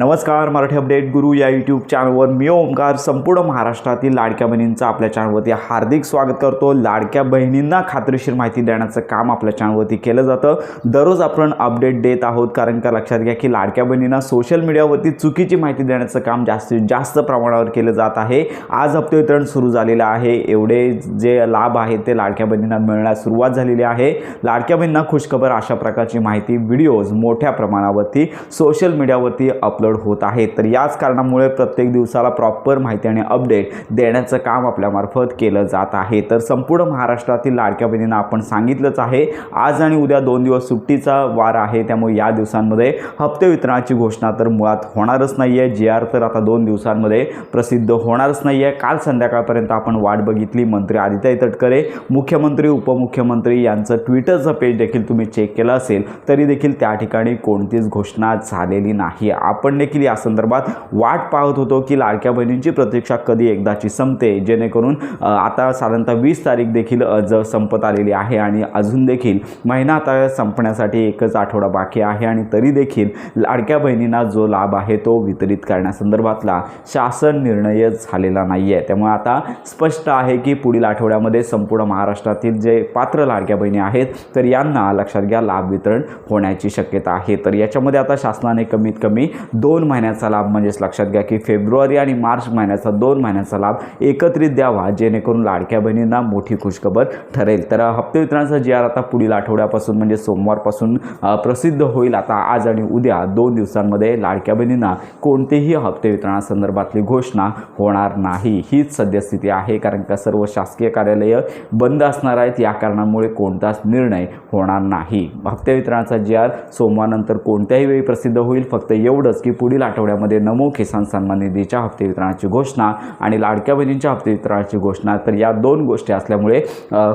नमस्कार, मराठी अपडेट गुरु या यूट्यूब चॅनलवर मी ओमकार संपूर्ण महाराष्ट्रातील लाडक्या बहिणींचं आपल्या चॅनलवरती हार्दिक स्वागत करतो। लाडक्या बहिणींना खात्रीशीर माहिती देण्याचं काम आपल्या चॅनलवरती केलं जातं। दररोज आपण अपडेट देत आहोत, कारण का लक्षात घ्या की लाडक्या बहिणींना सोशल मीडियावरती चुकीची माहिती देण्याचं काम जास्तीत जास्त प्रमाणावर केलं जात आहे। आज हप्ते वितरण सुरू झालेलं आहे। एवढे जे लाभ आहेत ते लाडक्या बहिणींना मिळण्यास सुरुवात झालेली आहे। लाडक्या बहिणींना खुशखबर अशा प्रकारची माहिती व्हिडिओज मोठ्या प्रमाणावरती सोशल मीडियावरती अपलोड होत आहे। तर याच कारणामुळे प्रत्येक दिवसाला प्रॉपर माहिती आणि अपडेट देण्याचं काम आपल्यामार्फत केलं जात आहे। तर संपूर्ण महाराष्ट्रातील लाडक्या बहिणींना आपण सांगितलंच आहे, आज आणि उद्या 2 दिवस सुट्टीचा वार आहे, त्यामुळे या दिवसांमध्ये हप्ते वितरणाची घोषणा तर मुळात होणारच नाहीये। GR तर आता 2 दिवसांमध्ये प्रसिद्ध होणारच नाहीये। काल संध्याकाळपर्यंत आपण वाट बघितली, मंत्री आदित्य तटकरे, मुख्यमंत्री, उपमुख्यमंत्री यांचं ट्विटरचं पेज देखील तुम्ही चेक केलं असेल तरी देखील त्या ठिकाणी कोणतीच घोषणा झालेली नाही। आपण देखील या संदर्भात वाट पाहत होतो की लाडक्या बहिणींची प्रतीक्षा कधी एकदाची संपते, जेणेकरून आता साधारणतः 20 तारीख देखील संपत आलेली आहे आणि अजून देखील महिना आता संपण्यासाठी एकच आठवडा बाकी आहे आणि तरी देखील लाडक्या बहिणींना जो लाभ आहे तो वितरित करण्यासंदर्भातला शासन निर्णय झालेला नाही आहे। त्यामुळे आता स्पष्ट आहे की पुढील आठवड्यामध्ये संपूर्ण महाराष्ट्रातील जे पात्र लाडक्या बहिणी आहेत तर यांना लक्षात घ्या लाभ वितरण होण्याची शक्यता आहे। तर याच्यामध्ये आता शासनाने कमीत कमी 2 महिन्याचा लाभ, म्हणजेच लक्षात घ्या की फेब्रुवारी आणि मार्च महिन्याचा 2 महिन्याचा लाभ एकत्रित द्यावा, जेणेकरून लाडक्या बहिणींना मोठी खुशखबर ठरेल। तर हप्ते वितरणाचा GR आता पुढील आठवड्यापासून म्हणजे सोमवारपासून प्रसिद्ध होईल। आता आज आणि उद्या 2 दिवसांमध्ये लाडक्या बहिणींना कोणतेही हप्ते वितरणासंदर्भातली घोषणा होणार नाही, हीच सद्यस्थिती आहे। कारण का सर्व शासकीय कार्यालये बंद असणार आहेत, या कारणामुळे कोणताच निर्णय होणार नाही। हप्ते वितरणाचा GR सोमवारनंतर कोणत्याही वेळी प्रसिद्ध होईल। फक्त एवढंच की पुढील आठवड्यामध्ये नमो किसान सन्मान निधीच्या हप्ते वितरणाची घोषणा आणि लाडक्या बहिणींच्या हप्ते वितरणाची घोषणा, तर या 2 गोष्टी असल्यामुळे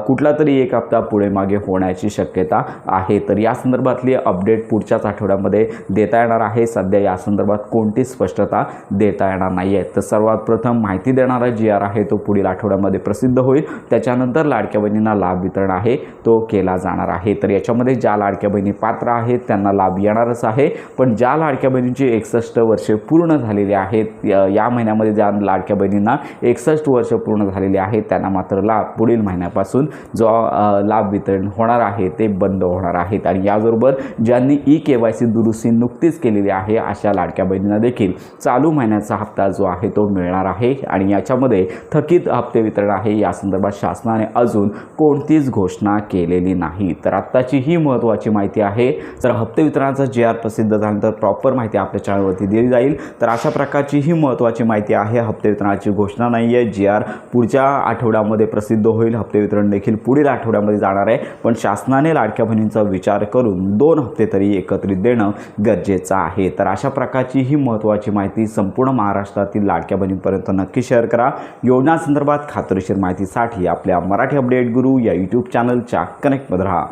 कुठला तरी एक हप्ता पुढे मागे होण्याची शक्यता आहे। तर या संदर्भातली अपडेट पुढच्याच आठवड्यामध्ये देता येणार आहे। सध्या या संदर्भात कोणतीच स्पष्टता देता येणार नाही आहे। तर सर्वात प्रथम माहिती देणारा GR आहे तो पुढील आठवड्यामध्ये प्रसिद्ध होईल, त्याच्यानंतर लाडक्या बहिणींना लाभ वितरण आहे तो केला जाणार आहे। तर याच्यामध्ये ज्या लाडक्या बहिणी पात्र आहेत त्यांना लाभ येणारच आहे, पण ज्या लाडक्या बहिणींची 61 वर्षे पूर्ण झालेली आहेत, या महिन्यामध्ये ज्या लाडक्या बहिणींना 61 वर्ष पूर्ण झालेली आहेत त्यांना मात्र लाभ पुढील महिन्यापासून जो लाभ वितरण होणार आहे ते बंद होणार आहेत। आणि याबरोबर ज्यांनी KYC दुरुस्ती नुकतीच केलेली आहे अशा लाडक्या बहिणींना देखील चालू महिन्याचा हप्ता जो आहे तो मिळणार आहे। आणि याच्यामध्ये थकीत हप्ते वितरण आहे, या संदर्भात शासनाने अजून कोणतीच घोषणा केलेली नाही। तर आत्ताची ही महत्त्वाची माहिती आहे। तर हप्ते वितरणाचा GR प्रसिद्ध झाल्यानंतर प्रॉपर माहिती आपल्या चॅनलवरती दिली जाईल। तर अशा प्रकारची ही महत्त्वाची माहिती आहे। हप्ते वितरणाची घोषणा नाही आहे, GR पुढच्या आठवड्यामध्ये प्रसिद्ध होईल। हप्ते वितरण देखील पुढील आठवड्यामध्ये जाणार आहे, पण शासनाने लाडक्या बहिणींचा विचार करून 2 हप्ते तरी एकत्रित देणं गरजेचं आहे। तर अशा प्रकारची ही महत्त्वाची माहिती संपूर्ण महाराष्ट्रातील लाडक्या बहिणींपर्यंत नक्की शेअर करा। योजनांसंदर्भात खात्रीशीर माहितीसाठी आपल्या मराठी अपडेट गुरु या यूट्यूब चॅनलच्या कनेक्टमध्ये राहा।